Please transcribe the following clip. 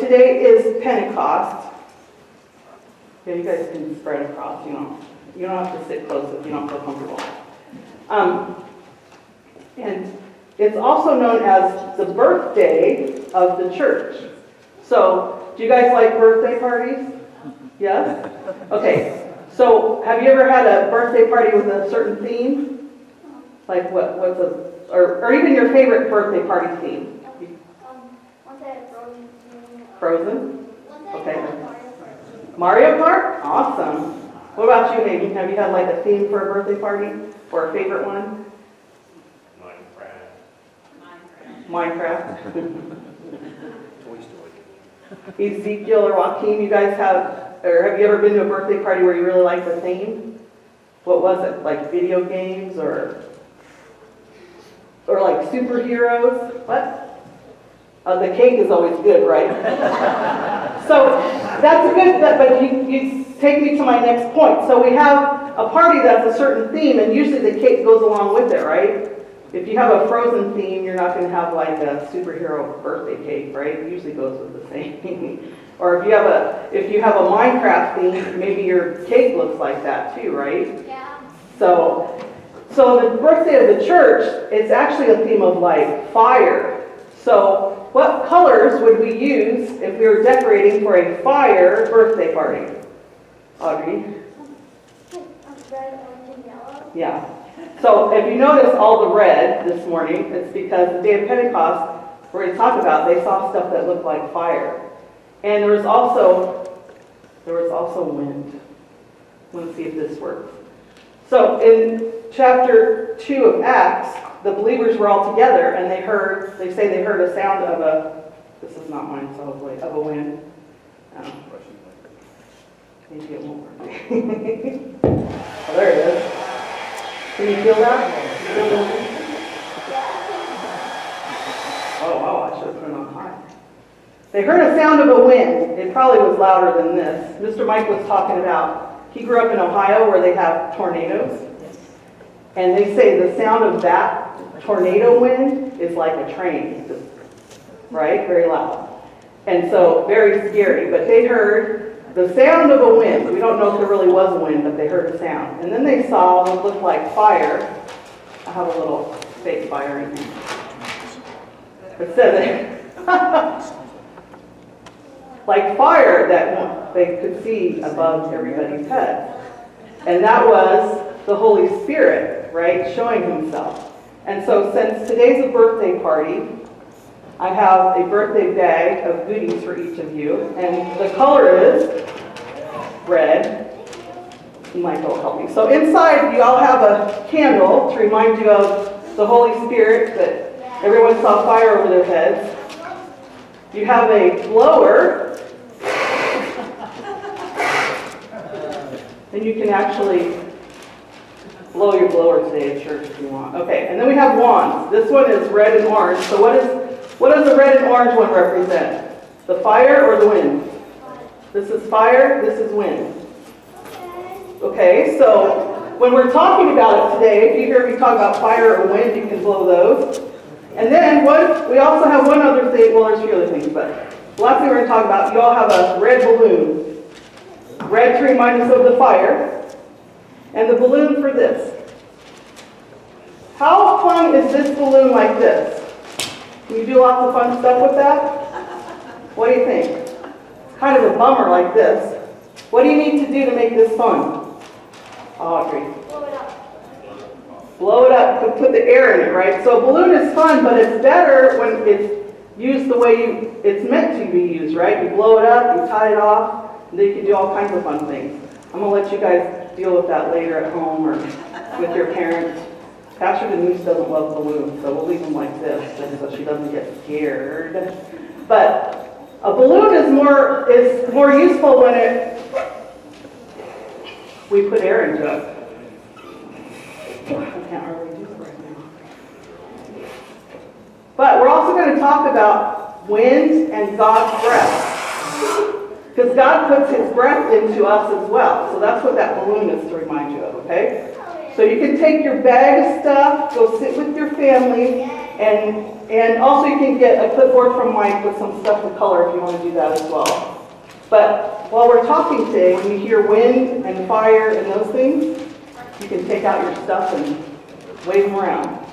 today is Pentecost. Yeah, you guys can spread across, you don't have to sit close if you don't feel comfortable. And it's also known as the birthday of the church. So, do you guys like birthday parties? Yes? Okay, so have you ever had a birthday party with a certain theme? Like or even your favorite birthday party theme? Once I had Frozen. Frozen? Okay. Mario Kart? Awesome. What about you, Hayden? Have you had like a theme for a birthday party? Or a favorite one? Minecraft. Toy Story. Ezekiel or Joaquin, you guys have you ever been to a birthday party where you really liked the theme? What was it? Like video games or like superheroes? What? The cake is always good, right? So that's good, but you take me to my next point. So we have a party that's a certain theme, and usually the cake goes along with it, right? If you have a Frozen theme, you're not going to have like a superhero birthday cake, right? It usually goes with the same. Or if you have a Minecraft theme, maybe your cake looks like that too, right? Yeah. So the birthday of the church, it's actually a theme of like fire. So what colors would we use if we were decorating for a fire birthday party? Audrey? Red, orange, and yellow. Yeah. So if you notice all the red this morning, it's because the day of Pentecost, we're going to talk about, they saw stuff that looked like fire. And there was also wind. Let's see if this works. So in chapter 2 of Acts, the believers were all together and they say they heard a sound of this is not mine, so hopefully, of a wind. Maybe it won't work. Oh, there it is. Can you feel that? Oh, wow, I should have put it on high. They heard a sound of a wind. It probably was louder than this. Mr. Mike was talking about, he grew up in Ohio where they have tornadoes. And they say the sound of that tornado wind is like a train, just, right? Very loud. And so, very scary. But they heard the sound of a wind. We don't know if there really was a wind, but they heard a sound. And then they saw what looked like fire. I have a little fake fire in here. It says like fire that they could see above everybody's head. And that was the Holy Spirit, right, showing himself. And so since today's a birthday party, I have a birthday bag of goodies for each of you. And the color is red. Michael will help me. So inside you all have a candle to remind you of the Holy Spirit, that everyone saw fire over their heads. You have a blower. And you can actually blow your blower today at church if you want. Okay, and then we have wands. This one is red and orange. So what does the red and orange one represent? The fire or the wind? This is fire, this is wind. Okay, so when we're talking about it today, if you hear me talk about fire or wind, you can blow those. And then we also have one other thing. Well, there's a few other things, but the last thing we're going to talk about, you all have a red balloon. Red to remind us of the fire, and the balloon for this. How fun is this balloon like this? Can you do lots of fun stuff with that? What do you think? It's kind of a bummer like this. What do you need to do to make this fun? Audrey. Blow it up. Blow it up to put the air in it, right? So a balloon is fun, but it's better when it's used the way it's meant to be used, right? You blow it up, you tie it off, and then you can do all kinds of fun things. I'm going to let you guys deal with that later at home or with your parents. Pastor Denise doesn't love balloons, so we'll leave them like this just so she doesn't get scared. But a balloon is more useful when we put air into it. I can't really do it right now. But we're also going to talk about wind and God's breath. Because God puts his breath into us as well. So that's what that balloon is to remind you of, okay? So you can take your bag of stuff, go sit with your family, And also you can get a clipboard from Mike with some stuff to color if you want to do that as well. But while we're talking today, when you hear wind and fire and those things, you can take out your stuff and wave them around.